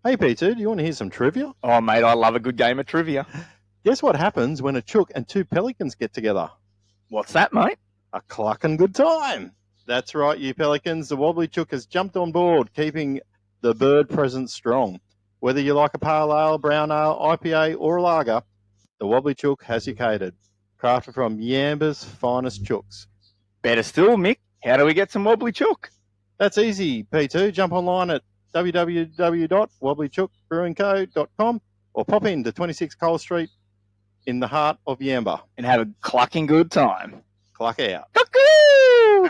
Hey, Peter, do you want to hear some trivia? Oh, mate, I love a good game of trivia. Guess what happens when a chook and two pelicans get together? What's that, mate? A clucking good time. That's right, you pelicans. The wobbly chook has jumped on board, keeping the bird presence strong. Whether you like a pale ale, brown ale, IPA, or a lager, the wobbly chook has you catered. Crafted from Yamba's finest chooks. Better still, Mick, how do we get some wobbly chook? That's easy, P2. Jump online at www.wobblychookbrewingco.com or pop into 26 Cole Street in the heart of Yamba. And have a clucking good time. Cluck out. Cuckoo!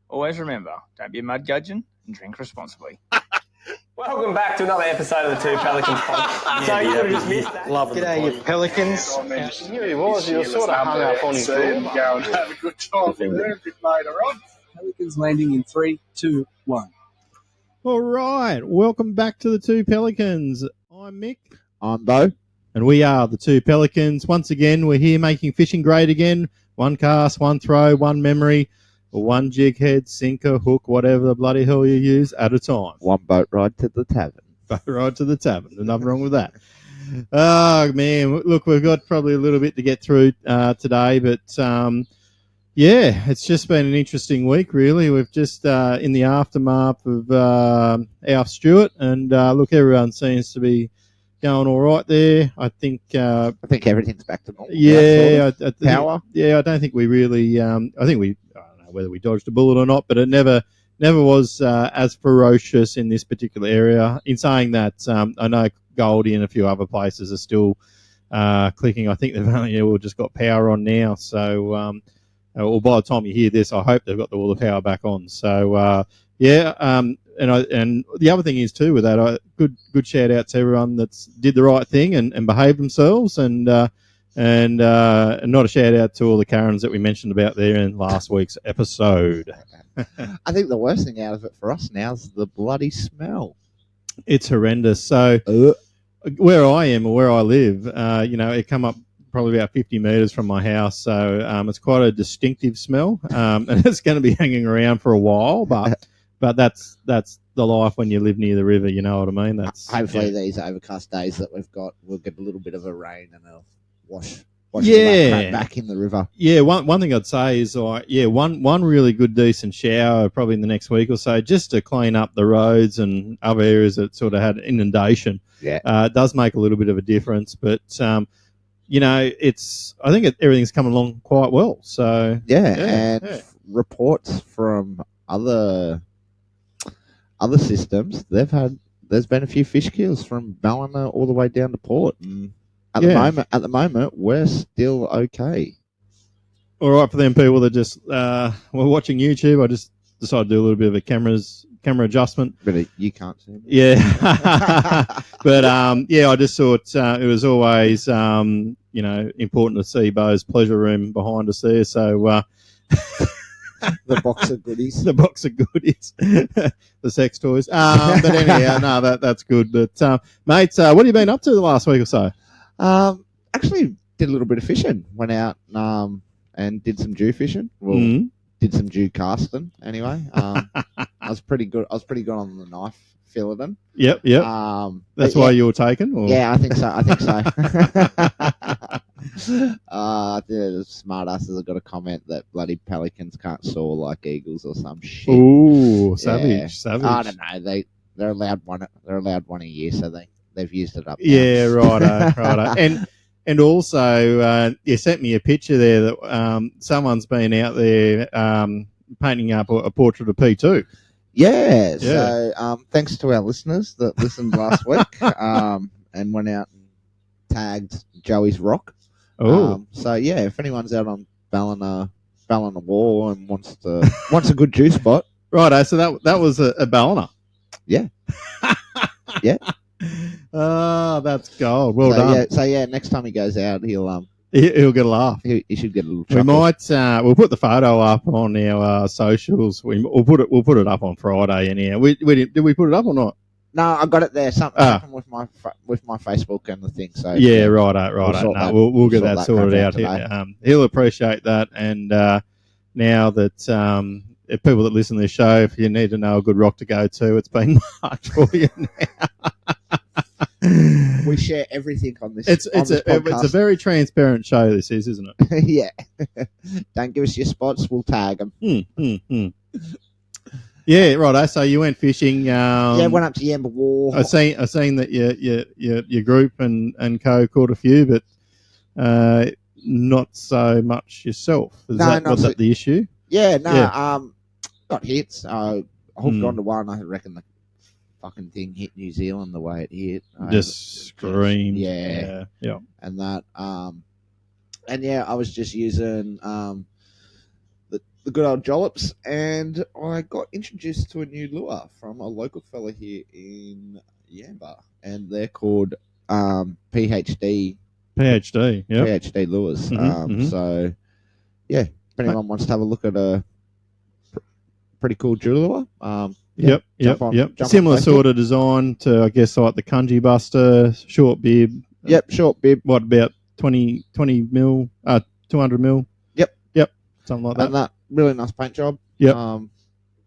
Always remember, don't be a mud gudgeon and drink responsibly. Welcome back to another episode of the Two Pelicans Podcast. So you would have just missed that. G'day, you Pelicans. You he was. You were sort of hung up on his Go and have a good time from there a bit later on. Pelicans landing in 3, 2, 1. All right, welcome back to the Two Pelicans. I'm Mick. I'm Bo. And we are the Two Pelicans. Once again, we're here making fishing great again. One cast, one throw, one memory, one jig head, sinker, hook, whatever the bloody hell you use at a time. One boat ride to the tavern. Boat ride to the tavern. There's nothing wrong with that. Oh, man. Look, we've got probably a little bit to get through today, but yeah, it's just been an interesting week, really. We've just in the aftermath of Alf Stewart, and look, everyone seems to be going all right there. I think Everything's back to normal. yeah, I power. I don't think we really. I don't know whether we dodged a bullet or not, but it never was as ferocious in this particular area. In saying that, I know Goldie and a few other places are still clicking. I think they've only all just got power on now, so. Or by the time you hear this, I hope they've got all the power back on. So and the other thing is too with that, good shout out to everyone that's did the right thing and behaved themselves, and not a shout out to all the Karens that we mentioned about there in last week's episode. I think the worst thing out of it for us now is the bloody smell. It's horrendous. So where I am or where I live, it come up probably about 50 metres from my house, so it's quite a distinctive smell, and it's going to be hanging around for a while, but that's the life when you live near the river, you know what I mean? That's hopefully these overcast days that we've got, we'll get a little bit of a rain and it'll wash back in the river. Yeah, one thing I'd say is one really good decent shower probably in the next week or so, just to clean up the roads and other areas that sort of had inundation. It does make a little bit of a difference, but I think everything's coming along quite well. So reports from other systems, there's been a few fish kills from Ballina all the way down to port. And at the moment, we're still okay. All right, for them people that just were watching YouTube, I just decided to do a little bit of a camera adjustment. But you can't see me. Yeah. But I just thought it was always important to see Bo's pleasure room behind us there. So the box of goodies. The box of goodies. The sex toys. But anyhow, no, that's good. But mate, what have you been up to the last week or so? Actually did a little bit of fishing. Went out and did some Jew fishing. Well, did some Jew casting anyway. I was pretty good. on the knife filleting. Yep. That's why you were taken? Or? Yeah, I think so. The smart asses have got a comment that bloody pelicans can't soar like eagles or some shit. Ooh, savage. I don't know. They're allowed one. They're allowed one a year, so they've used it up. Yeah, righto. And also, you sent me a picture there that someone's been out there painting up a portrait of P2. Yeah. So thanks to our listeners that listened last week and went out and tagged Joey's Rock. Oh. If anyone's out on Ballina Wall and wants a good juice spot. Righto, so that was a Ballina. Yeah. Yeah. Oh, that's gold. Well done. Next time he goes out, he'll get a laugh. He should get a little chuckle. We might we'll put the photo up on our socials. We'll put it up on Friday anyhow. Did we put it up or not? No, I got it there. Something happened with my Facebook and the thing. So righto. We'll get that sorted out. He'll appreciate that. And now that if people that listen to this show, if you need to know a good rock to go to, it's been marked for you now. We share everything on this. It's on this a podcast. very transparent show. This is, isn't it? Yeah. Don't give us your spots. We'll tag them. Yeah, right. So you went fishing. Yeah, went up to Yamba War. I seen that your group and co caught a few, but not so much yourself. Was that the issue? Yeah, no. Yeah. Got hits. I hooked onto one. I reckon the fucking thing hit New Zealand the way it hit. Just screamed. Yeah. And that. And yeah, I was just using the good old jollops, and I got introduced to a new lure from a local fella here in Yamba, and they're called PhD. PhD, yeah. PhD lures. So, yeah, if anyone wants to have a look at a pretty cool jewel lure, Yep. Similar sort of design to, I guess, like the Kunji Buster, short bib. Yep, short bib. What, about 20 mil, 200 mil? Yep, something like that. And that really nice paint job. Yep.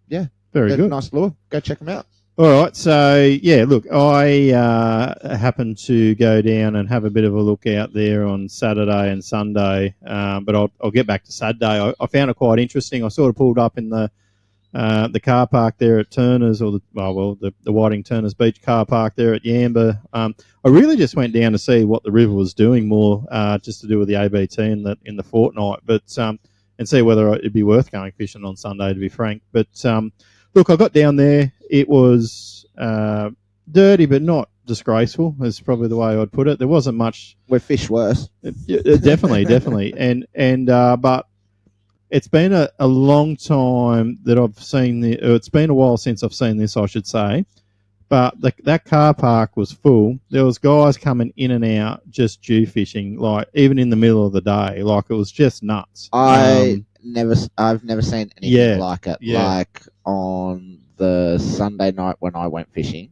Yeah. Very good. Nice lure. Go check them out. All right, so yeah, look, I happened to go down and have a bit of a look out there on Saturday and Sunday, but I'll get back to Saturday. I found it quite interesting. I sort of pulled up in the car park there at Turner's, or the Whiting Turner's Beach car park there at Yamba. I really just went down to see what the river was doing more, just to do with the ABT in the fortnight, but and see whether it'd be worth going fishing on Sunday, to be frank. But look, I got down there. It was dirty, but not disgraceful, is probably the way I'd put it. There wasn't much. Where fish worse. Definitely. And but it's been a long time that I've seen it's been a while since I've seen this, I should say. But that car park was full. There was guys coming in and out just Jew fishing, like even in the middle of the day. Like, it was just nuts. I've never seen anything like it. Yeah. Like on the Sunday night when I went fishing,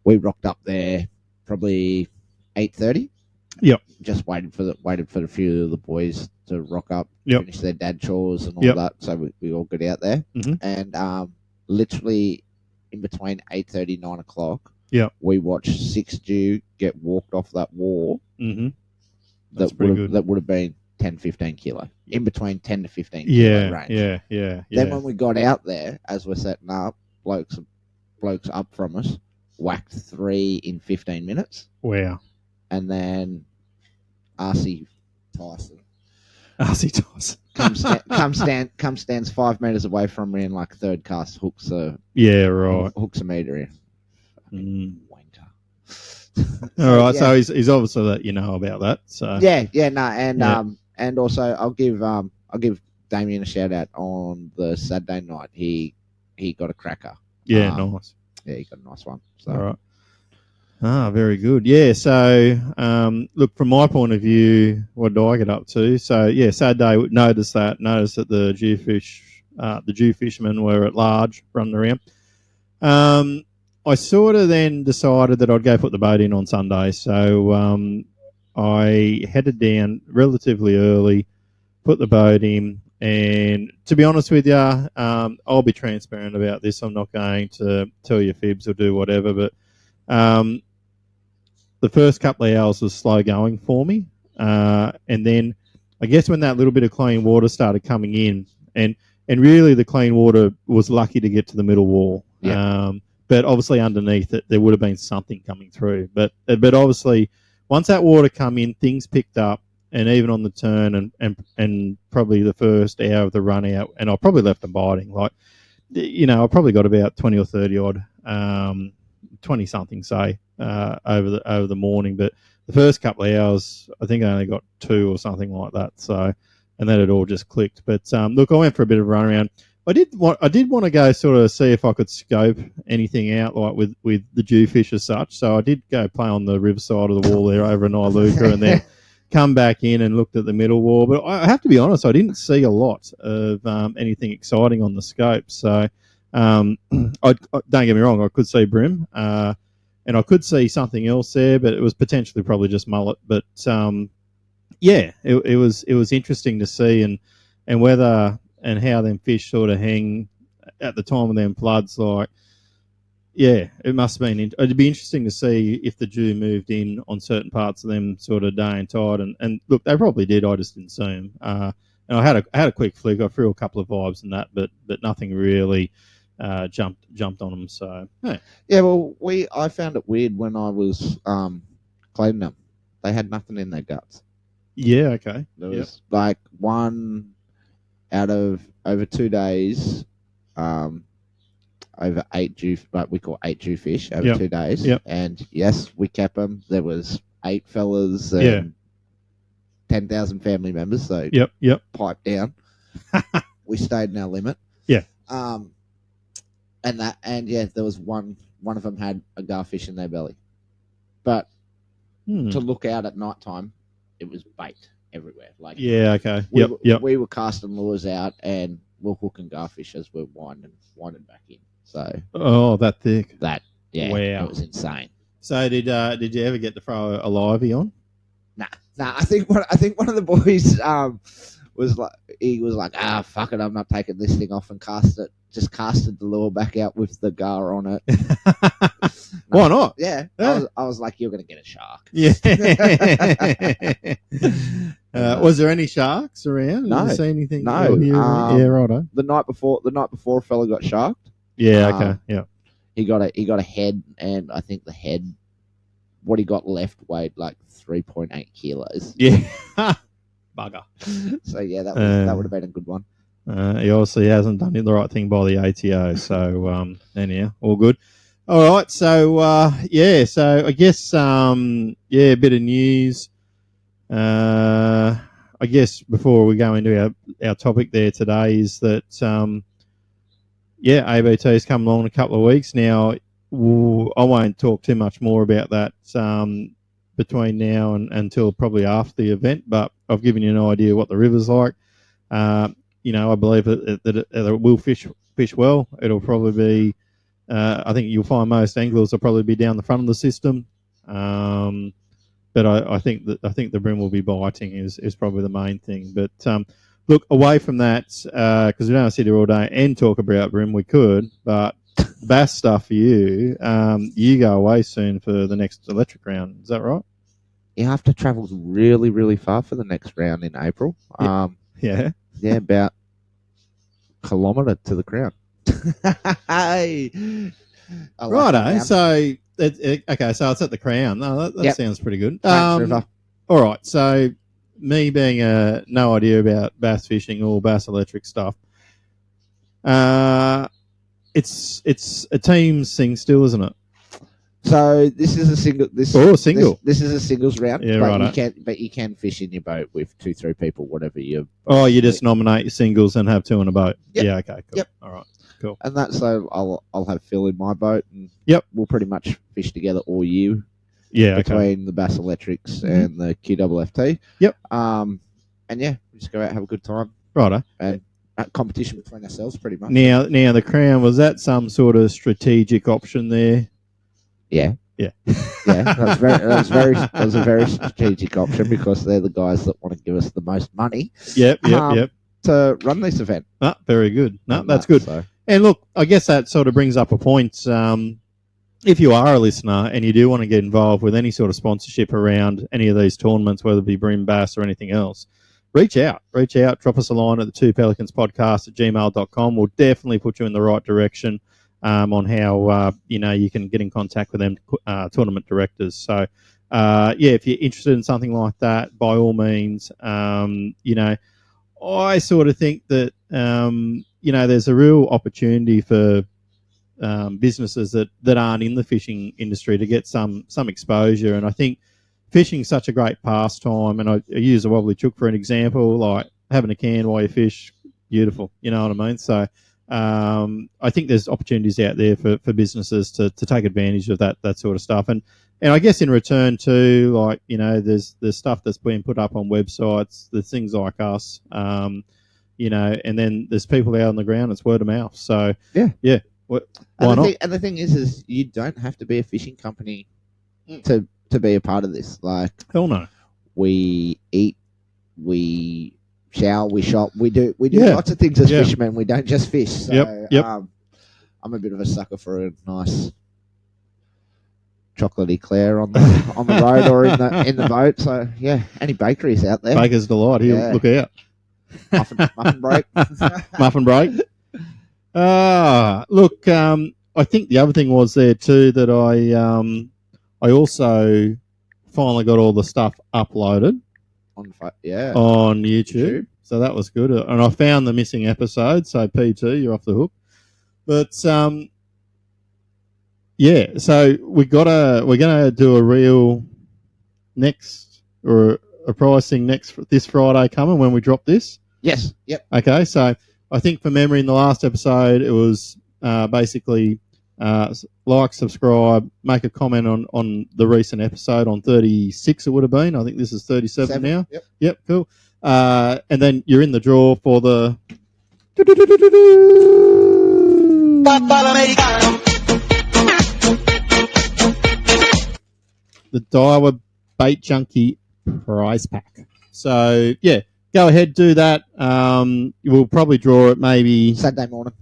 we rocked up there probably 8:30. Yep. Just waited for a few of the boys to rock up, finish their dad chores and all that. So we all got out there, and literally in between 8:30 9 o'clock, we watched 6 Jew get walked off that wall. That's pretty good. That would have been 10-15 kilo, in between 10 to 15 kilo range. Yeah. Then when we got out there, as we're setting up, blokes up from us whacked 3 in 15 minutes. Wow. And then RC Tyson comes stands 5 meters away from me and like third cast hooks a meter in. Wanker. All right, so he's obviously let you know about that. So and also I'll give Damien a shout out on the Saturday night. He got a cracker. Yeah, nice. Yeah, he got a nice one. So. All right. Very good. Yeah. So, look, from my point of view, what did I get up to? So, yeah, Saturday noticed that the Jew fishermen were at large running around. I sort of then decided that I'd go put the boat in on Sunday. So, I headed down relatively early, put the boat in, and to be honest with you, I'll be transparent about this. I'm not going to tell you fibs or do whatever, but the first couple of hours was slow going for me. And then I guess when that little bit of clean water started coming in, and really the clean water was lucky to get to the middle wall. Yeah. But obviously underneath it, there would have been something coming through. But obviously, once that water come in, things picked up, and even on the turn and probably the first hour of the run out, and I probably left them biting. Like, I probably got about 20 or 30 odd, 20 something, say, over the morning. But the first couple of hours, I think I only got 2 or something like that. So, and then it all just clicked. But look, I went for a bit of a run around. I did want to go sort of see if I could scope anything out, like with the Jewfish as such. So I did go play on the riverside of the wall there over in Iluka, and then come back in and looked at the middle wall. But I have to be honest, I didn't see a lot of anything exciting on the scope. So don't get me wrong, I could see brim, and I could see something else there, but it was potentially probably just mullet. But it was interesting to see, and whether and how them fish sort of hang at the time of them floods. Like, Yeah, it must have been. It'd be interesting to see if the Jew moved in on certain parts of them sort of day and tide. And look, they probably did. I just didn't see them. And I had a quick flick. I threw a couple of vibes in that, but nothing really jumped on them. So Yeah, well, I found it weird when I was cleaning them. They had nothing in their guts. yeah, okay. There was like one out of over 2 days, over 8 like we call 8 Jewfish over 2 days. Yep. And yes, we kept them. There was 8 fellas and Yeah. 10,000 family members. So Yep. pipe down. We stayed in our limit. Yeah. And there was one of them had a garfish in their belly. But to look out at night time, it was bait everywhere. Like Yeah, okay. We were casting lures out and we're hooking garfish as we're winding back in. So Oh, that thick. wow, Wow. it was insane. So did you ever get to throw a livey on? Nah. I think one of the boys was like, fuck it, I'm not taking this thing off, and just casted the lure back out with the gar on it. Why not? Yeah. Yeah. I was like, you're gonna get a shark. Yeah. Was there any sharks around? No. Did you see anything? No. Yeah, righto. The night before a fella got sharked. Yeah, okay. Yeah. He got a head, and I think the head, what he got left weighed like 3.8 kilos. Yeah. Bugger. So yeah, that would have been a good one. He obviously hasn't done the right thing by the ATO. So anyhow, all good. All right. So So I guess a bit of news. I guess before we go into our topic there today is that ABT's come along in a couple of weeks now. I won't talk too much more about that between now and until probably after the event, but I've given you an idea what the river's like. I believe that it will fish well. It'll probably be, I think you'll find most anglers will probably be down the front of the system. But I think the bream will be biting is probably the main thing. But look, away from that, because we don't sit here all day and talk about bream, we could, but bass stuff for you. You go away soon for the next electric round. Is that right? You have to travel really, really far for the next round in April. Yeah. Yeah, about a kilometre to the crown. Hey. Righto. So okay, so it's at the Crown. No, that sounds pretty good. River. All right. So me being no idea about bass fishing or bass electric stuff, it's a teams thing still, isn't it? So this is a single. Single. This is a singles round. Yeah, right. You can fish in your boat with 2-3 people, whatever you. Oh, you just nominate your singles and have 2 in a boat. Yep. Yeah. Okay. Cool. Yep. All right. Cool. And that's so I'll have Phil in my boat, and we'll pretty much fish together all year. Yeah. Between the Bass Electrics and the QFT. Yep. And we just go out and have a good time. Righto. And competition between ourselves, pretty much. Now the Crown, was that some sort of strategic option there? Yeah. Yeah. Yeah. That was a very strategic option because they're the guys that want to give us the most money. Yep. To run this event. Very good. No, that's good. So. And look, I guess that sort of brings up a point. If you are a listener and you do want to get involved with any sort of sponsorship around any of these tournaments, whether it be bream, bass, or anything else, reach out. Drop us a line at the Two Pelicans Podcast at gmail.com. We'll definitely put you in the right direction on how you can get in contact with them, tournament directors. So if you're interested in something like that, by all means, I sort of think that there's a real opportunity for businesses that aren't in the fishing industry to get some exposure. And I think fishing is such a great pastime. And I use a wobbly chook for an example, like having a can while you fish, beautiful. You know what I mean? So I think there's opportunities out there for businesses to take advantage of that sort of stuff. And I guess in return too, like, there's stuff that's being put up on websites, there's things like us, and then there's people out on the ground, it's word of mouth. So yeah. Why not? And the thing is you don't have to be a fishing company to be a part of this. Like, hell no. We eat, we shower, we shop, we do lots of things as fishermen. We don't just fish. So, yep. I'm a bit of a sucker for a nice chocolate eclair on the road or in the boat. So yeah, any bakeries out there? Baker's Delight. Here, Yeah. look out. Muffin break. Muffin break. Look, I think the other thing was there too that I also finally got all the stuff uploaded on YouTube. So that was good. And I found the missing episode. So PT, you're off the hook. But yeah, so we're gonna do a real next or a pricing this Friday coming when we drop this. Yes. Yep. Okay, so I think for memory in the last episode it was basically like, subscribe, make a comment on the recent episode on 36 it would have been. I think this is 37 now. Yep, cool. And then you're in the draw for the Daiwa Bait Junkie prize pack. So yeah, go ahead, do that. We'll probably draw it maybe Saturday morning.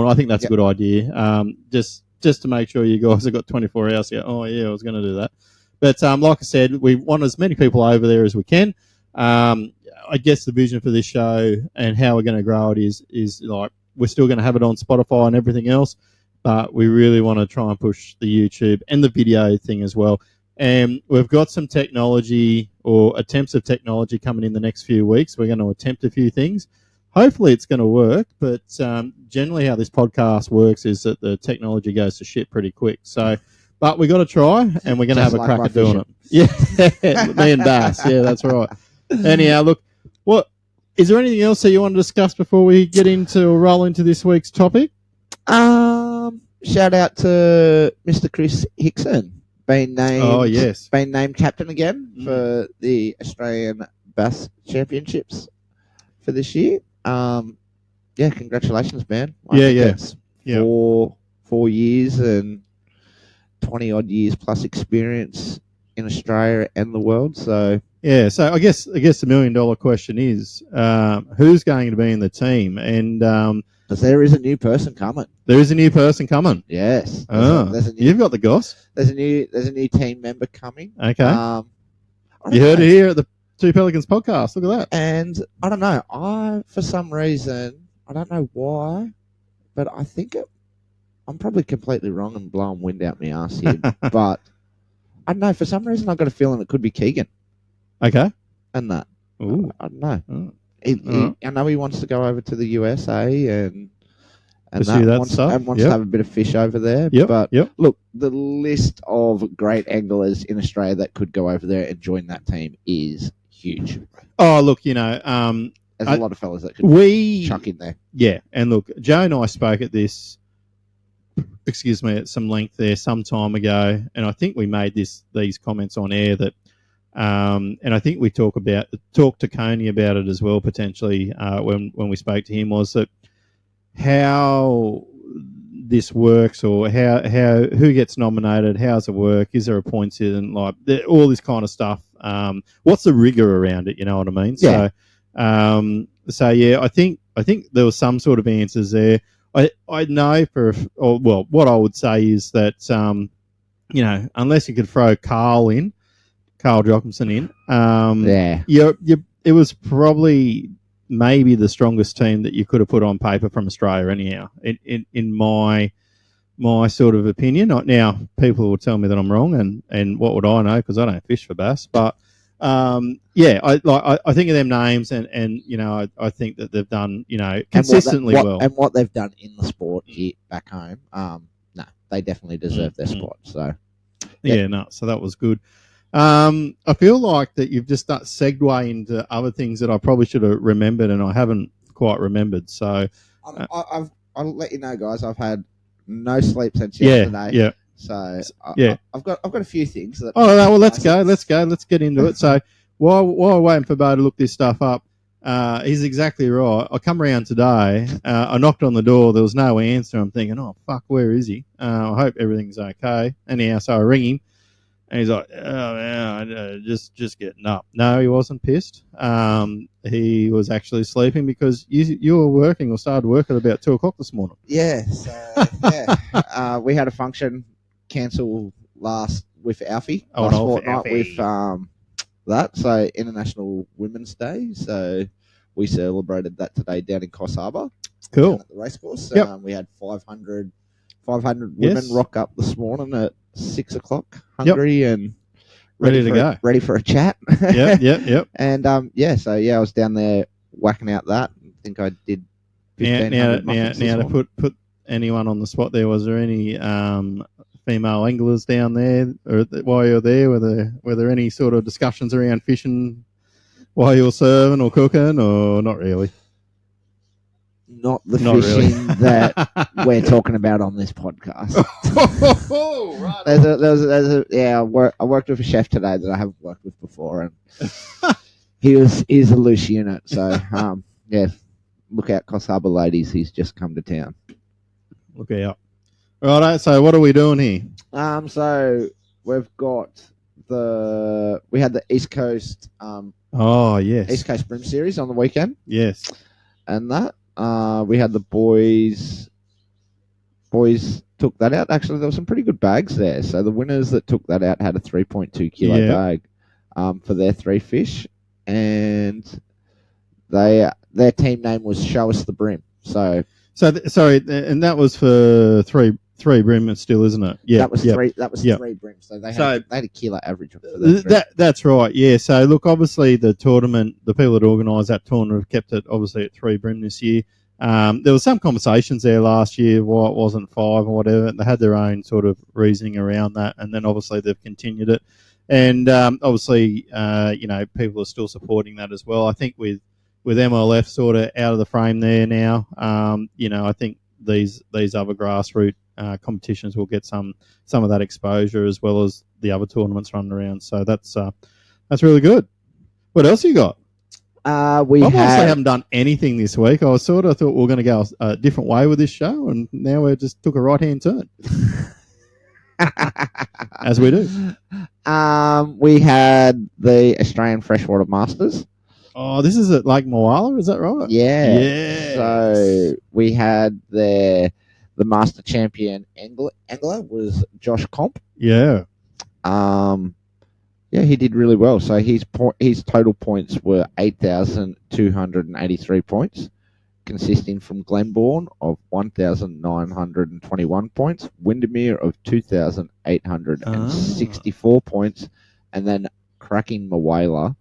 I think that's a good idea. Just to make sure you guys have got 24 hours. Yeah. Oh yeah, I was going to do that. But like I said, we want as many people over there as we can. I guess the vision for this show and how we're going to grow it is like we're still going to have it on Spotify and everything else, but we really want to try and push the YouTube and the video thing as well. And we've got some technology or attempts of technology coming in the next few weeks. We're going to attempt a few things. Hopefully it's going to work, but generally how this podcast works is that the technology goes to shit pretty quick. So, but we got to try, and we're going to have a crack at doing it. Yeah, me and Bass. Yeah, that's right. Anyhow, look, is there anything else that you want to discuss before we get into or roll into this week's topic? Shout out to Mr. Chris Hickson, been named captain again for the Australian Bass Championships for this year. Congratulations, man. It's 4 years and 20 odd years plus experience in Australia and the world. So yeah, so I guess the $1 million question is who's going to be in the team, and because there is a new person coming. There is a new person coming. Yes. You've got the goss. There's a new team member coming. Okay. You heard it here at the Two Pelicans Podcast. Look at that. And I don't know. For some reason, I don't know why, but I think I'm probably completely wrong and blowing wind out my ass here. But I don't know. For some reason, I've got a feeling it could be Keegan. Okay. And that. Ooh. I don't know. I know he wants to go over to the USA and wants to have a bit of fish over there. But look, the list of great anglers in Australia that could go over there and join that team is huge. Oh, look, there's a lot of fellas that could chuck in there. Yeah, and look, Joe and I spoke at this, at some length there some time ago, and I think we made these comments on air that, and I think we talked to Coney about it as well potentially when we spoke to him, was that how this works or how who gets nominated, how's it work, is there a point system, like all this kind of stuff. What's the rigor around it? You know what I mean? Yeah. So yeah, I think there was some sort of answers there. I know what I would say is that unless you could throw Carl Jochimson in, it was probably maybe the strongest team that you could have put on paper from Australia anyhow, in my sort of opinion. Now, people will tell me that I'm wrong, and what would I know, because I don't fish for bass. But, I think of them names, and I think that they've done, consistently well. And what they've done in the sport here back home, they definitely deserve their spot. So, so that was good. I feel like that you've just segued into other things that I probably should have remembered, and I haven't quite remembered. So I'll let you know, guys. I've had no sleep since yesterday. Yeah. So I've got a few things. Let's go. Let's get into it. So while we're waiting for Bo to look this stuff up, he's exactly right. I come around today. I knocked on the door. There was no answer. I'm thinking, oh fuck, where is he? I hope everything's okay. Anyhow, so I ring him. And he's like, oh, man, just getting up. No, he wasn't pissed. He was actually sleeping because you were working or started work at about 2 o'clock this morning. Yeah. So, we had a function cancel with Alfie. Oh, last no, for fortnight Alfie. with that. So International Women's Day. So we celebrated that today down in Coffs Harbour. Cool. Down at the racecourse. Yep. We had 500 women rock up this morning at 6 o'clock, hungry and Ready to go. Ready for a chat. Yep. And I was down there whacking out that. I think I did 1,500 muffins this Now to morning. put anyone on the spot there, was there any female anglers down there or while you were there? Were there any sort of discussions around fishing while you were serving or cooking, or not really? Not the Not really. fishing that we're talking about on this podcast. Oh, right. I worked with a chef today that I haven't worked with before, and he's a loose unit. So look out, Coffs Harbour ladies. He's just come to town. Look out. Right, so what are we doing here? So we've got we had the East Coast Oh, yes. East Coast Brim Series on the weekend, Yes. and that we had the boys took that out. Actually, there were some pretty good bags there. So the winners that took that out had a 3.2 kilo bag for their 3 fish, and their team name was Show Us the Brim. So sorry, and that was for three brim still, isn't it? Yeah, that was three. That was 3 brims. So they had a kilo average. That's right. Yeah. So look, obviously the tournament, the people that organised that tournament have kept it obviously at 3 brim this year. There was some conversations there last year why it wasn't 5 or whatever, and they had their own sort of reasoning around that, and then obviously they've continued it, and obviously people are still supporting that as well. I think with MLF sort of out of the frame there now, I think these other grassroots competitions will get some of that exposure as well as the other tournaments running around. So that's really good. What else you got? We obviously haven't done anything this week. I thought we were going to go a different way with this show, and now we just took a right-hand turn. As we do. We had the Australian Freshwater Masters. Oh, this is at Lake Moala, is that right? Yeah. Yeah. So we had the master champion angler was Josh Comp. Yeah. He did really well. So his total points were 8,283 points, consisting from Glenbourne of 1,921 points, Windermere of 2,864 points, and then cracking Moala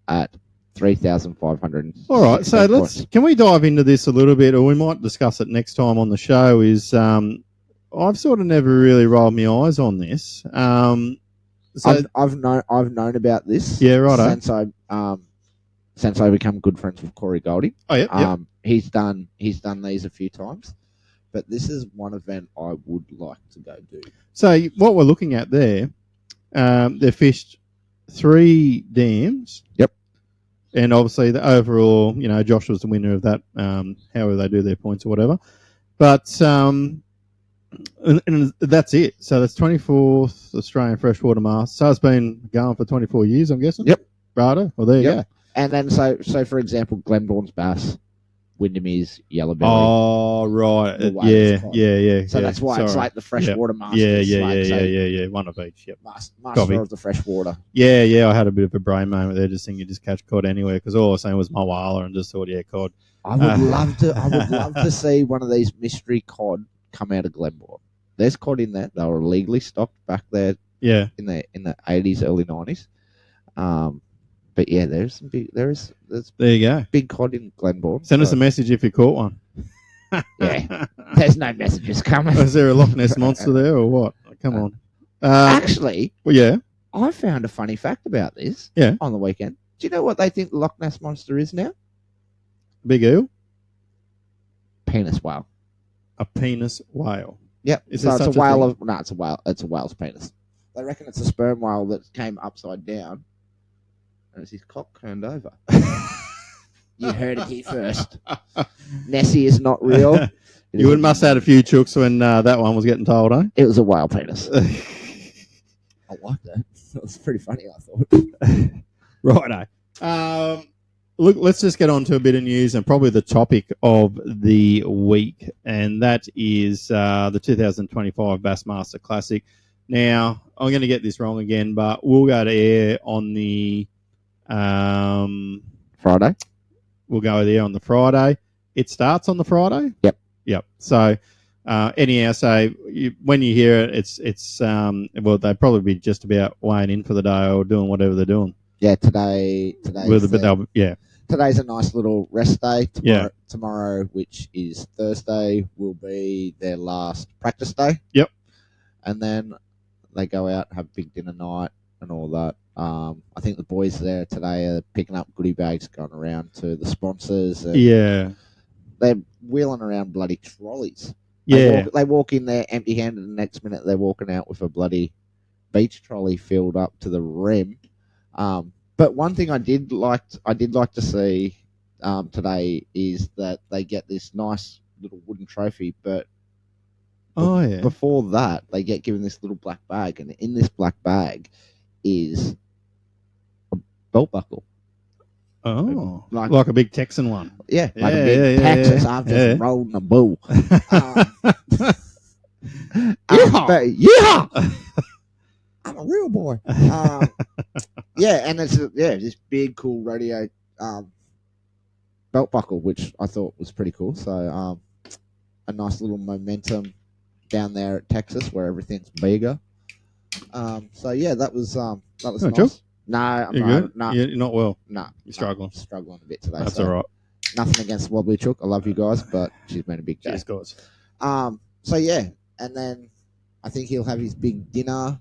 at 3,500. All right, so can we dive into this a little bit, or we might discuss it next time on the show? Is I've sort of never really rolled my eyes on this. So I've known about this. Yeah, right. Since I become good friends with Corey Goldie. Oh yeah. He's done these a few times, but this is one event I would like to go do. So what we're looking at there, they fished 3 dams. Yep. And obviously the overall, Josh was the winner of that. However they do their points or whatever, but and that's it. So that's 24th Australian Freshwater Masters. So it's been going for 24 years, I'm guessing. Yep. Right. Well, there you go. And then so for example, Glenbourne's bass, Windermere's yellowbelly. Oh right. Yeah. So that's why it's like the freshwater masters. Yeah. One of each. Yep. Master of the freshwater. Yeah. I had a bit of a brain moment there, just thinking you just catch cod anywhere, because all I was saying was Moala and just thought, cod. I would love to see one of these mystery cod come out of Glenbourne. There's cod in there. They were illegally stocked back there. Yeah. In the 80s, early 90s. But yeah, there's there you go. Big cod in Glenbourne. Send us a message if you caught one. Yeah. There's no messages coming. Is there a Loch Ness monster there or what? Come on. Actually, well, yeah. I found a funny fact about this on the weekend. Do you know what they think the Loch Ness monster is now? Big eel? Penis whale. A penis whale. Yep. Is so it's a whale it's a whale. It's a whale's penis. They reckon it's a sperm whale that came upside down. And it's his cock turned over. You heard it here first. Nessie is not real. You must have had a few chooks when that one was getting told, eh? It was a whale penis. I like that. That was pretty funny, I thought. Righto. Look, let's just get on to a bit of news and probably the topic of the week, and that is the 2025 Bassmaster Classic. Now, I'm going to get this wrong again, but we'll go to air on the Friday. We'll go there on the Friday. It starts on the Friday? Yep. So, anyhow, so when you hear it, it's well, they'll probably be just about weighing in for the day or doing whatever they're doing. Yeah, today's a nice little rest day. Tomorrow, which is Thursday, will be their last practice day. Yep. And then they go out, have big dinner night and all that. I think the boys there today are picking up goodie bags, going around to the sponsors. Yeah. They're wheeling around bloody trolleys. Yeah. They walk in there empty-handed, and the next minute they're walking out with a bloody beach trolley filled up to the rim. But one thing I did like to see today is that they get this nice little wooden trophy, but before that they get given this little black bag, and in this black bag is a belt buckle. Oh, like a big Texan one. Yeah, like a big Texas. I've just rolled a bull. Yeah. I'm a real boy. And it's this big cool rodeo belt buckle, which I thought was pretty cool. So a nice little momentum down there at Texas where everything's bigger. That was nice. Joe? No, I'm you not. good? No, You're not well. No, You're struggling. Struggling a bit today. That's all right. Nothing against Wobbly Chook. I love you guys, but she's been a big day. Cheers, guys. And then I think he'll have his big dinner,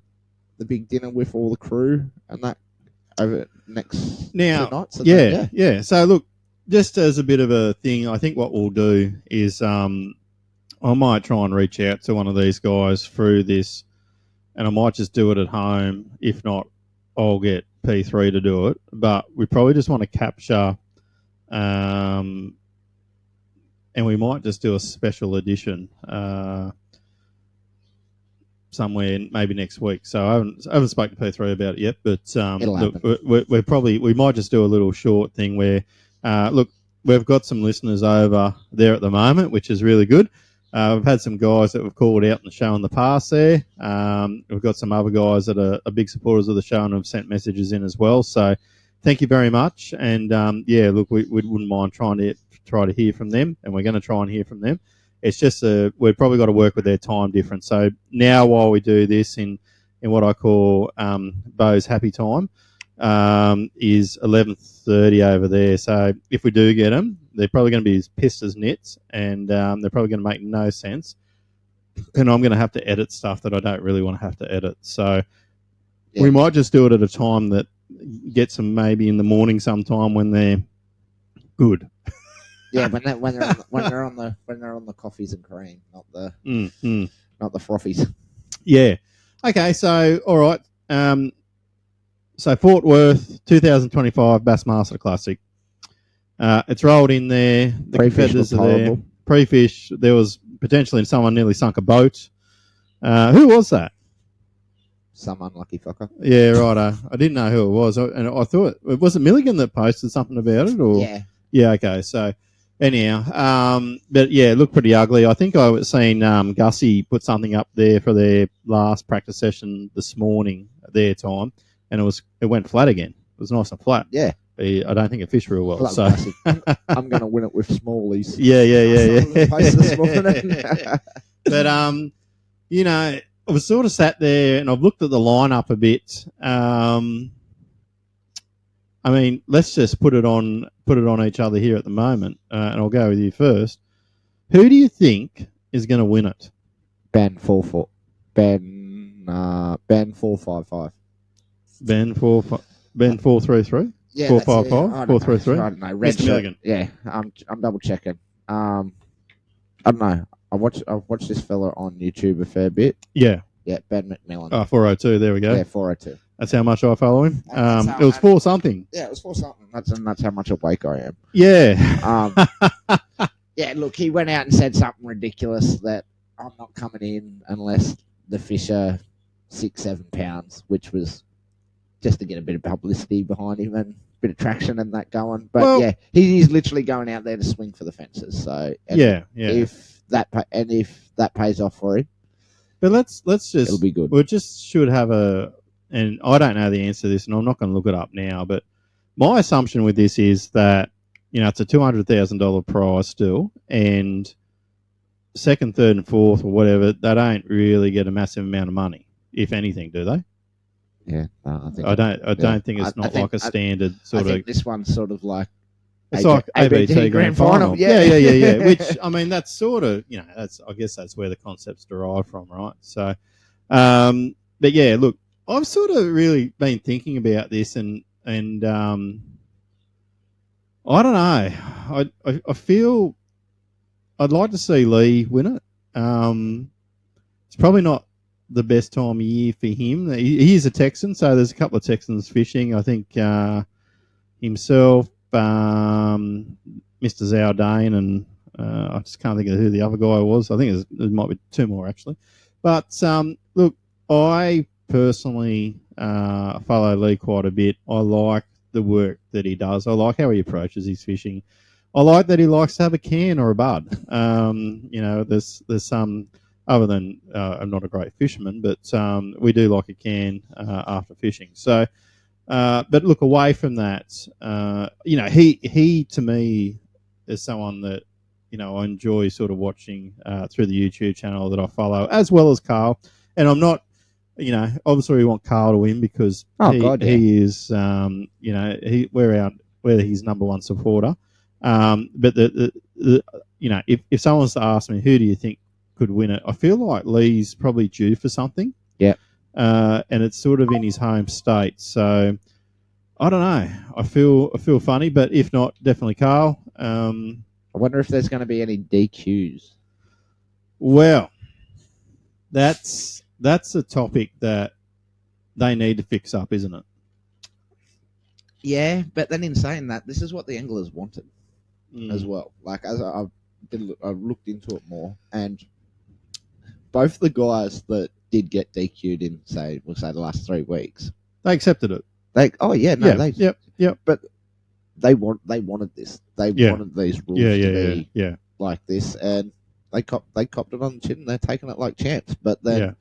the big dinner with all the crew, and that over next night. So yeah. So look, just as a bit of a thing, I think what we'll do is I might try and reach out to one of these guys through this, and I might just do it at home. If not, I'll get P3 to do it. But we probably just want to capture, and we might just do a special edition somewhere maybe next week. So I haven't spoken to P3 about it yet, but we might just do a little short thing where we've got some listeners over there at the moment, which is really good. We've had some guys that we've called out in the show in the past there. We've got some other guys that are big supporters of the show and have sent messages in as well. So thank you very much. And we wouldn't mind trying to hear from them, and we're going to try and hear from them. It's just we've probably got to work with their time difference. So now while we do this in what I call Bo's happy time, is 11:30 over there. So if we do get them, they're probably going to be as pissed as nits, and they're probably going to make no sense. And I'm going to have to edit stuff that I don't really want to have to edit. So we might just do it at a time that gets them maybe in the morning sometime when they're good. Yeah, when they're on the coffees and cream, not the frothies. Yeah. Okay. So all right. So Fort Worth 2025 Bassmaster Classic. It's rolled in there. The competitors are there. Pre-fish. There was potentially someone nearly sunk a boat. Who was that? Some unlucky fucker. Yeah, right. I didn't know who it was, and I thought was it Milligan that posted something about it, or yeah. Okay, so. Anyhow, but yeah, it looked pretty ugly. I think I was seeing Gussie put something up there for their last practice session this morning at their time, and it went flat again. It was nice and flat. Yeah. I don't think it fished real well. So I'm going to win it with smallies. Yeah. Post this morning. But I was sort of sat there and I've looked at the lineup a bit. I mean, let's just put it on each other here at the moment, and I'll go with you first. Who do you think is going to win it? Ben 4-4. Ben 4-5-5. Ben 4-3-3. Yeah, 4-5-5. 4-3-3. I don't know. Red Milligan. Yeah, I'm double checking. I don't know. I've watched this fella on YouTube a fair bit. Yeah. Yeah, Ben McMillan. 402. There we go. Yeah, 402. That's how much I follow him. It was 4 something. Yeah, it was 4 something. That's how much awake I am. Yeah. Yeah, look, he went out and said something ridiculous that I'm not coming in unless the fish are 6-7 pounds, which was just to get a bit of publicity behind him and a bit of traction and that going. But he's literally going out there to swing for the fences. So if that pays off for him, But let's just It'll be good. we just should have and I don't know the answer to this, and I'm not going to look it up now. But my assumption with this is that it's a $200,000 prize still, and second, third, and fourth, or whatever, they don't really get a massive amount of money, if anything, do they? Yeah, I think I don't think it's not like a standard I sort think of. this one's sort of like It's like ABT Grand Final. Yeah. Which I mean, that's sort of I guess that's where the concept's derived from, right? So, but yeah, look, I've sort of really been thinking about this, and I don't know. I feel I'd like to see Lee win it. It's probably not the best time of year for him. He is a Texan, so there's a couple of Texans fishing. I think himself, Mr. Zaldane, and I just can't think of who the other guy was. I think there might be two more, actually. But look, I personally follow Lee quite a bit. I like the work that he does. I like how he approaches his fishing. I like that he likes to have a can or a bud. There's some, other than I'm not a great fisherman, but we do like a can after fishing. So, but look, away from that, he to me is someone that I enjoy sort of watching through the YouTube channel that I follow, as well as Carl. And I'm not, obviously we want Carl to win because he is, we're his number one supporter. But if someone was to ask me, who do you think could win it? I feel like Lee's probably due for something. Yeah. And it's sort of in his home state. So I don't know. I feel funny, but if not, definitely Carl. I wonder if there's going to be any DQs. Well, that's a topic that they need to fix up, isn't it? Yeah, but then in saying that, this is what the anglers wanted as well. Like, as I looked into it more, and both the guys that did get DQ'd in, we'll say the last 3 weeks, they accepted it. Yep. But they wanted this. They wanted these rules to be like this, and they copped it on the chin. And they're taking it like champs. But then,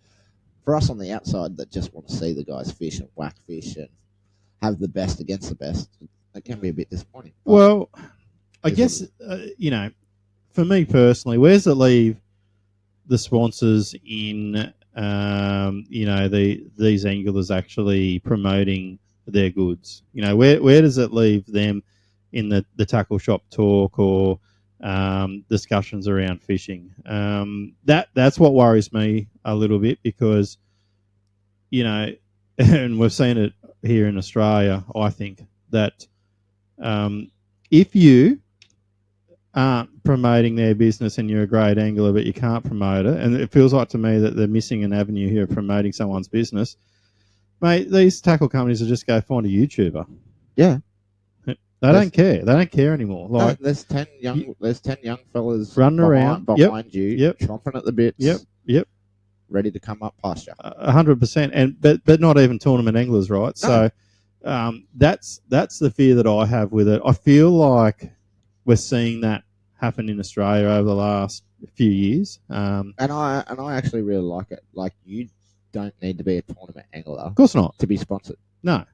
for us on the outside that just want to see the guys fish and whack fish and have the best against the best, it can be a bit disappointing. Well, I guess for me personally, where does it leave the sponsors in these anglers actually promoting their goods? Where does it leave them in the tackle shop talk or discussions around fishing? That's what worries me a little bit because and we've seen it here in Australia. I think that if you aren't promoting their business and you're a great angler but you can't promote it, and it feels like to me that they're missing an avenue here of promoting someone's business, mate, these tackle companies will just go find a YouTuber. Yeah. They don't care. They don't care anymore. Like, there's 10 young fellas running around behind you, chomping at the bits. Yep. Ready to come up past you. 100%. And but not even tournament anglers, right? No. So that's the fear that I have with it. I feel like we're seeing that happen in Australia over the last few years. And I actually really like it. Like, you don't need to be a tournament angler. Of course not. To be sponsored. No.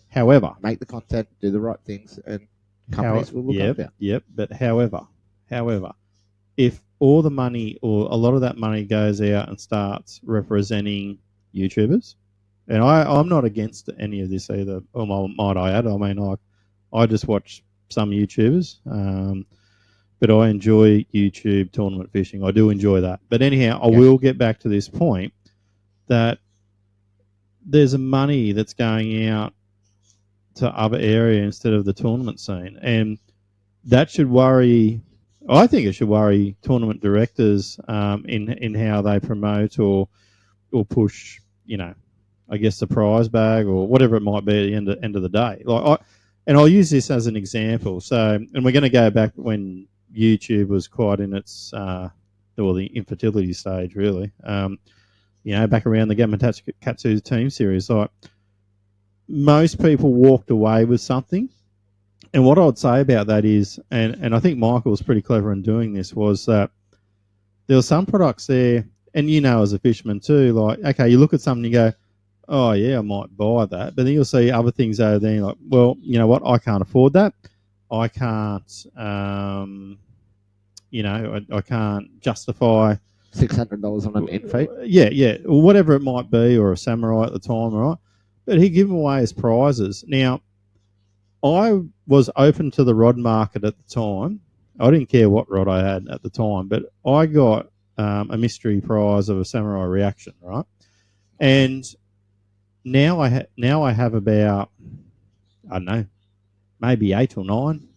However, make the content, do the right things, and companies will look after you. Yep. But however, if all the money or a lot of that money goes out and starts representing YouTubers, and I'm not against any of this either, or might I add, I mean, I just watch some YouTubers, but I enjoy YouTube tournament fishing. I do enjoy that. But anyhow, I will get back to this point that there's a money that's going out to other area instead of the tournament scene, and that should worry. I think it should worry tournament directors in how they promote or push, I guess the prize bag or whatever it might be at the end of the day. And I'll use this as an example. So, and we're going to go back when YouTube was quite in its the infertility stage, really. Back around the Gamakatsu team series, like, most people walked away with something. And what I would say about that is, and I think Michael was pretty clever in doing this, was that there were some products there, and as a fisherman too, like, okay, you look at something, you go, oh yeah, I might buy that, but then you'll see other things over there, like, well, you know what, I can't afford that. I can't, I can't justify $600 on an in feed. Yeah, or whatever it might be, or a samurai at the time, right? But he gave them away as prizes. Now, I was open to the rod market at the time. I didn't care what rod I had at the time, but I got a mystery prize of a samurai reaction, right? And now I have about, I don't know, maybe 8 or 9.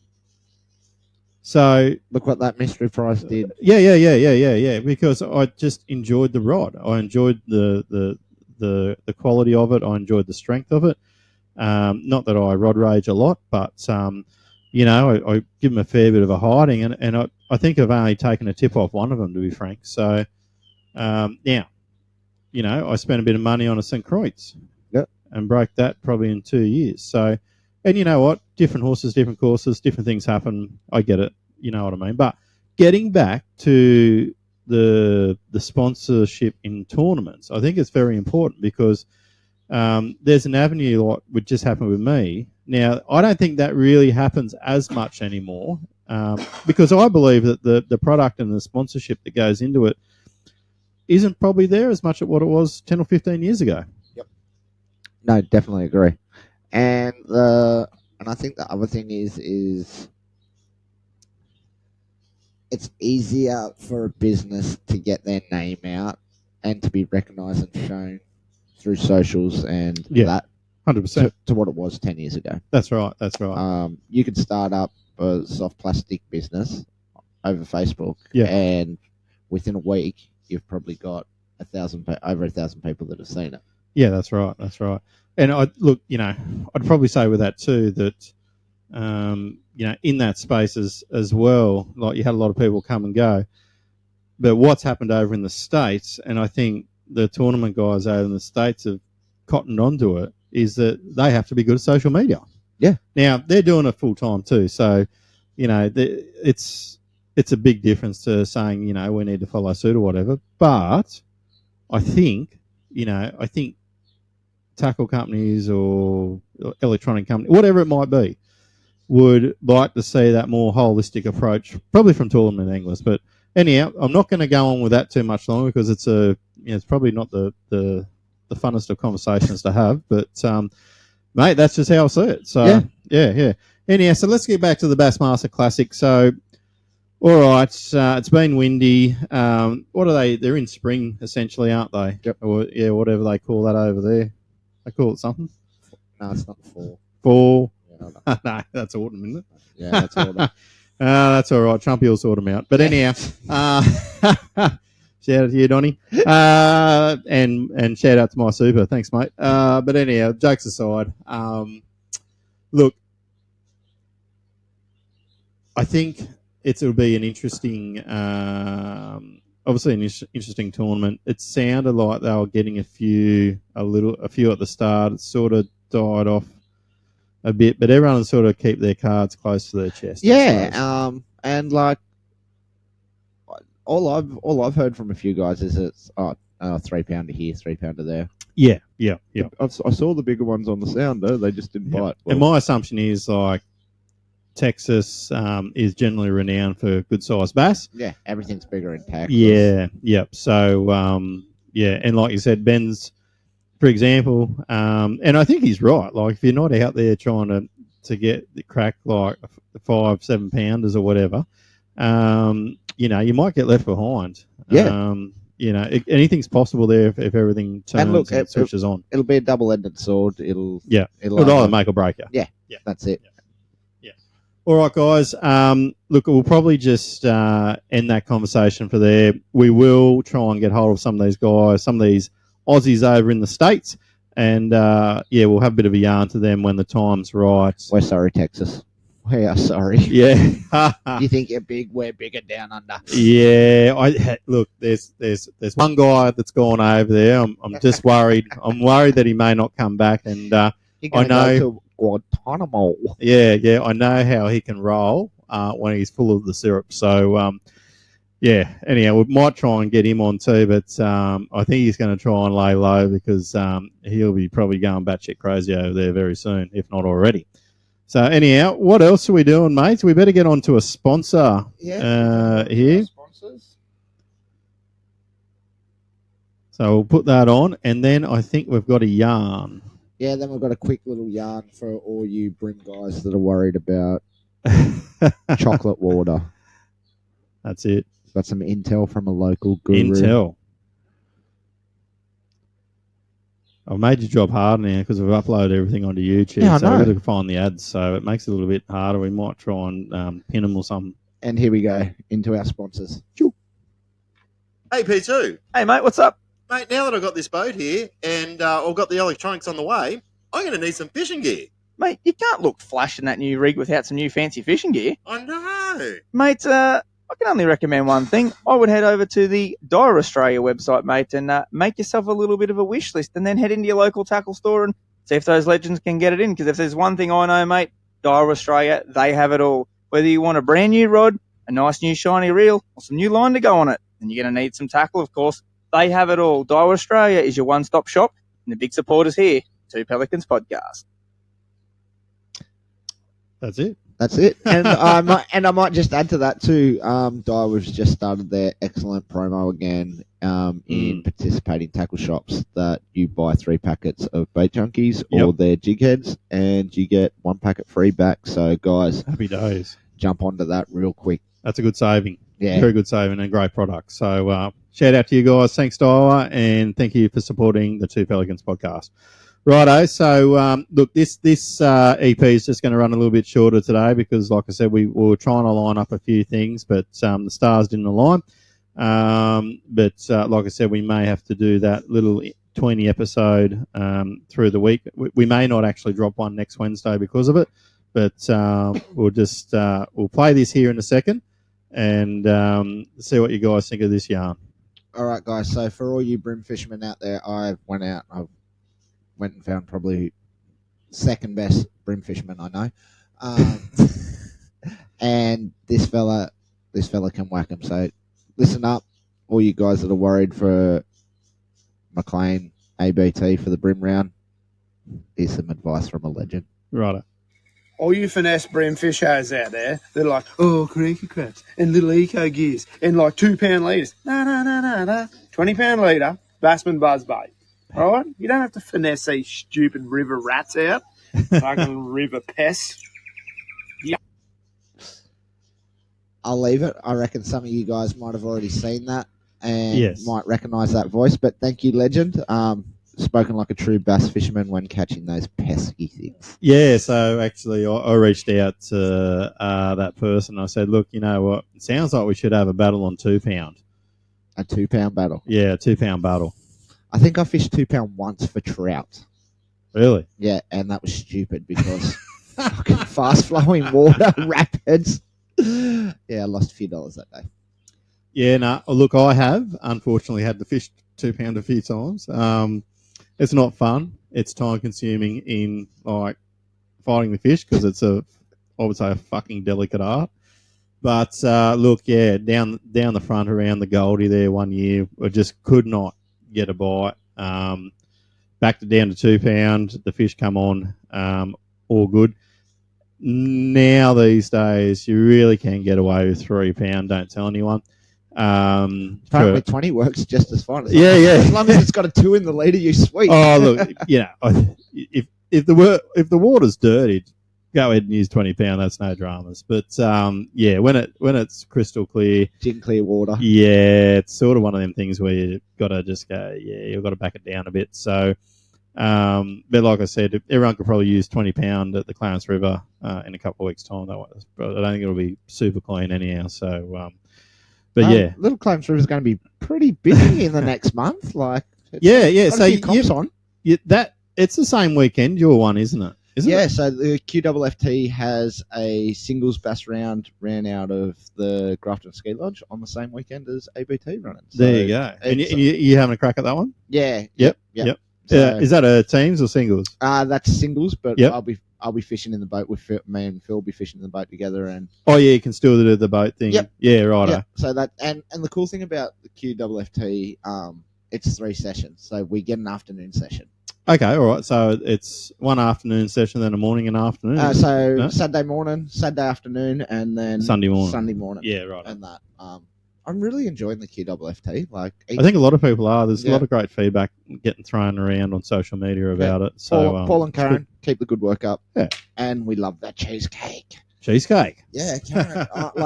So Look what that mystery prize did. Yeah. Because I just enjoyed the rod. I enjoyed the quality of it. I enjoyed the strength of it. Not that I rod rage a lot, but I give them a fair bit of a hiding, and I think I've only taken a tip off one of them, to be frank. So now, I spent a bit of money on a St. Croix. Yep. And broke that probably in 2 years. So, and you know what? Different horses, different courses, different things happen. I get it. You know what I mean? But getting back to the sponsorship in tournaments, I think it's very important because there's an avenue like would just happen with me. Now, I don't think that really happens as much anymore because I believe that the product and the sponsorship that goes into it isn't probably there as much as what it was 10 or 15 years ago. Yep. No, definitely agree. And I think the other thing is it's easier for a business to get their name out and to be recognised and shown through socials and that 100% to what it was 10 years ago. That's right. You could start up a soft plastic business over Facebook, and within a week you've probably got over 1,000 people that have seen it. Yeah, that's right. And I'd probably say with that too that in that space as well, like you had a lot of people come and go. But what's happened over in the States, and I think the tournament guys over in the States have cottoned onto it, is that they have to be good at social media. Yeah. Now, they're doing it full time too. So, it's a big difference to saying, we need to follow suit or whatever. But I think tackle companies or electronic companies, whatever it might be, would like to see that more holistic approach, probably from tournament anglers. But anyhow, I'm not going to go on with that too much longer because it's probably not the funnest of conversations to have. But mate, that's just how I see it. So yeah. Anyhow, so let's get back to the Bassmaster Classic. So, all right, it's been windy. What are they? They're in spring essentially, aren't they? Yep. Or, whatever they call that over there. They call it something. No, it's not fall. Fall. Yeah, no, that's autumn, isn't it? Yeah, that's autumn. That's all right. Trumpy will sort them out. But anyhow, shout out to you, Donnie. And shout out to my super. Thanks, mate. But anyhow, jokes aside, look, I think it'll be an interesting, obviously an interesting tournament. It sounded like they were getting a few at the start. It sort of died off a bit, but everyone sort of keep their cards close to their chest. Yeah, and like all I've heard from a few guys is it's 3 pounder here, 3 pounder there. Yeah. I saw the bigger ones on the sounder. They just didn't bite. Well. And my assumption is like Texas is generally renowned for good sized bass. Yeah, everything's bigger in Texas. Yeah. So and like you said, Ben's, for example, and I think he's right. Like if you're not out there trying to get the crack like 5-7 pounders or whatever, you might get left behind. Yeah. Anything's possible there if everything turns and switches on. It'll be a double-ended sword. It'll either make or break you. Yeah. That's it. Yeah. All right, guys. Look, we'll probably just end that conversation for there. We will try and get hold of some of these guys, some of these Aussies over in the States, and we'll have a bit of a yarn to them when the time's right. We're sorry, Texas. We are sorry. Yeah. You think you're big? We're bigger down under. Yeah. Look, there's one guy that's gone over there. I'm just worried. I'm worried that he may not come back, and I know go to Guantanamo. Yeah. I know how he can roll when he's full of the syrup. So Yeah. Anyhow, we might try and get him on too, but I think he's going to try and lay low because he'll be probably going batshit crazy over there very soon, if not already. So anyhow, what else are we doing, mates? We better get on to a sponsor here. Sponsors. So we'll put that on, and then I think we've got a yarn. Yeah, then we've got a quick little yarn for all you brim guys that are worried about chocolate water. That's it. Got some intel from a local guru. Intel. I've made your job hard now because we've uploaded everything onto YouTube. Yeah, I so know. we've got to find the ads, so it makes it a little bit harder. We might try and pin them or something. And here we go into our sponsors. Hey, P2. Hey, mate, what's up? Mate, now that I've got this boat here and I've got the electronics on the way, I'm going to need some fishing gear. Mate, you can't look flash in that new rig without some new fancy fishing gear. I know. Mate, I can only recommend one thing. I would head over to the Dire Australia website, mate, and make yourself a little bit of a wish list and then head into your local tackle store and see if those legends can get it in. Because if there's one thing I know, mate, Dire Australia, they have it all. Whether you want a brand new rod, a nice new shiny reel, or some new line to go on it, and you're going to need some tackle, of course. They have it all. Dire Australia is your one-stop shop, and the big supporters here, Two Pelicans Podcast. That's it. That's it. And I might just add to that too. Dire has just started their excellent promo again in participating tackle shops that you buy 3 packets of bait junkies or their jig heads, and you get 1 packet free back. So guys, Happy days. Jump onto that real quick. That's a good saving. Yeah. Very good saving and great product. So shout out to you guys. Thanks, Dyer, and thank you for supporting the Two Pelicans podcast. Righto. So, look, this EP is just going to run a little bit shorter today because, like I said, we were trying to line up a few things, but the stars didn't align. But like I said, we may have to do that little 20 episode through the week. We may not actually drop one next Wednesday because of it, but we'll just we'll play this here in a second and see what you guys think of this yarn. All right, guys. So for all you brim fishermen out there, I've went and found probably second best brim fisherman I know, and this fella can whack him. So listen up, all you guys that are worried for McLean ABT for the brim round. Here's some advice from a legend. Righto. All you finesse brim fishers out there, they're like, oh, creaky crabs and little eco gears and like 2 pound leaders. No. 20 pound leader, Bassman buzz bait. All right? You don't have to finesse these stupid river rats out. Fucking river pests. I'll leave it. I reckon some of you guys might have already seen that and might recognise that voice. But thank you, legend. Spoken like a true bass fisherman when catching those pesky things. Yeah, so actually I reached out to that person. I said, look, you know what? It sounds like we should have a battle on 2 pound. A 2 pound battle? Yeah, a 2 pound battle. I think I fished 2 pound once for trout. Really? Yeah, and that was stupid because fucking fast flowing water, rapids. Yeah, I lost a few dollars that day. Yeah, no. Look, I have unfortunately had to fish 2 pound a few times. It's not fun. It's time consuming in like fighting the fish because it's I would say a fucking delicate art. But look, yeah, down the front around the Goldie there one year, I just could not get a bite. Backed it down to 2 pound. The fish come on, all good. Now these days, you really can get away with 3 pound. Don't tell anyone. Apparently 20 works just as fine. Yeah. As long as it's got a 2 in the leader, you sweet. Oh, look, if the water's dirty, go ahead and use 20 pound. That's no dramas. But yeah, when it's crystal clear, gin clear water. Yeah, it's sort of one of them things where you got to just go. Yeah, you've got to back it down a bit. So, but like I said, everyone could probably use 20 pound at the Clarence River in a couple of weeks' time. But I don't think it'll be super clean anyhow. So. But yeah, Little Clarence River is going to be pretty busy in the next month. Like, yeah. So comps on. It's the same weekend. Your one, isn't it? Yeah. So the QFFT has a singles bass round ran out of the Grafton Ski Lodge on the same weekend as ABT running. So there you go. And you having a crack at that one? Yeah. Yep. So, is that a teams or singles? That's singles, but yep. I'll be I'll be fishing in the boat with me and Phil. Will be fishing in the boat together, and Oh yeah, you can still do the boat thing. Yep. Yeah, right. yeah. So that and the cool thing about the QFFT, it's 3 sessions, so we get an afternoon session. Okay, all right. So it's one afternoon session, then a morning and afternoon. So No? Saturday morning, Saturday afternoon, and then Sunday morning. Sunday morning. Yeah, right. And that. I'm really enjoying the QFFT. Like, I think a lot of people are. There's a Yeah. lot of great feedback getting thrown around on social media about it. So Paul and it's good. Karen, keep the good work up. Yeah. And we love that cheesecake. Cheesecake. Yeah, Karen. I'm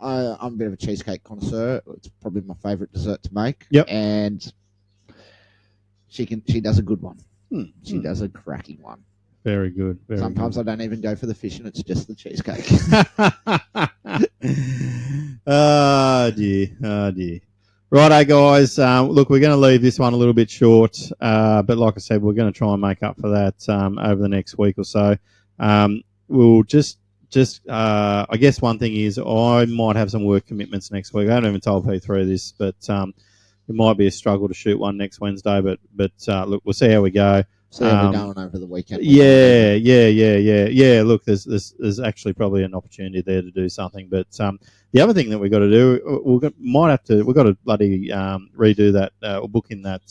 a bit of a cheesecake connoisseur. It's probably my favourite dessert to make. Yep. And she does a good one. She Hmm. does a cracking one. Very good. Very Sometimes good. I don't even go for the fishing, it's just the cheesecake. Oh dear. Righto, guys. Look, we're going to leave this one a little bit short, but like I said, we're going to try and make up for that over the next week or so. We'll just I guess one thing is I might have some work commitments next week. I haven't even told P3 this, but it might be a struggle to shoot one next Wednesday. But look, we'll see how we go. So we're going over the weekend. Yeah. Look, there's actually probably an opportunity there to do something. But the other thing that we've got to do, we've got to bloody redo that or book in that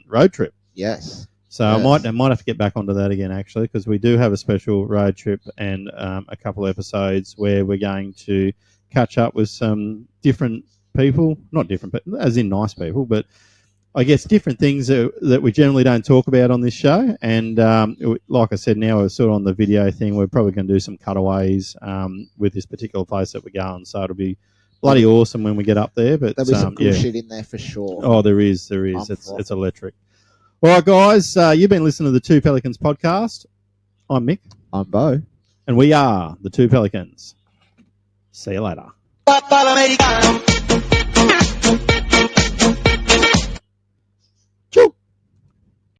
road trip. Yes. So Yes. I might have to get back onto that again actually, because we do have a special road trip and a couple of episodes where we're going to catch up with some different people, not different, but as in nice people, but I guess different things that we generally don't talk about on this show. And like I said, now we're sort of on the video thing. We're probably going to do some cutaways with this particular place that we're going. So it'll be bloody awesome when we get up there. But There'll be some cool shit in there for sure. Oh, there is. It's electric. All right, guys. You've been listening to the Two Pelicans podcast. I'm Mick. I'm Bo. And we are the Two Pelicans. See you later.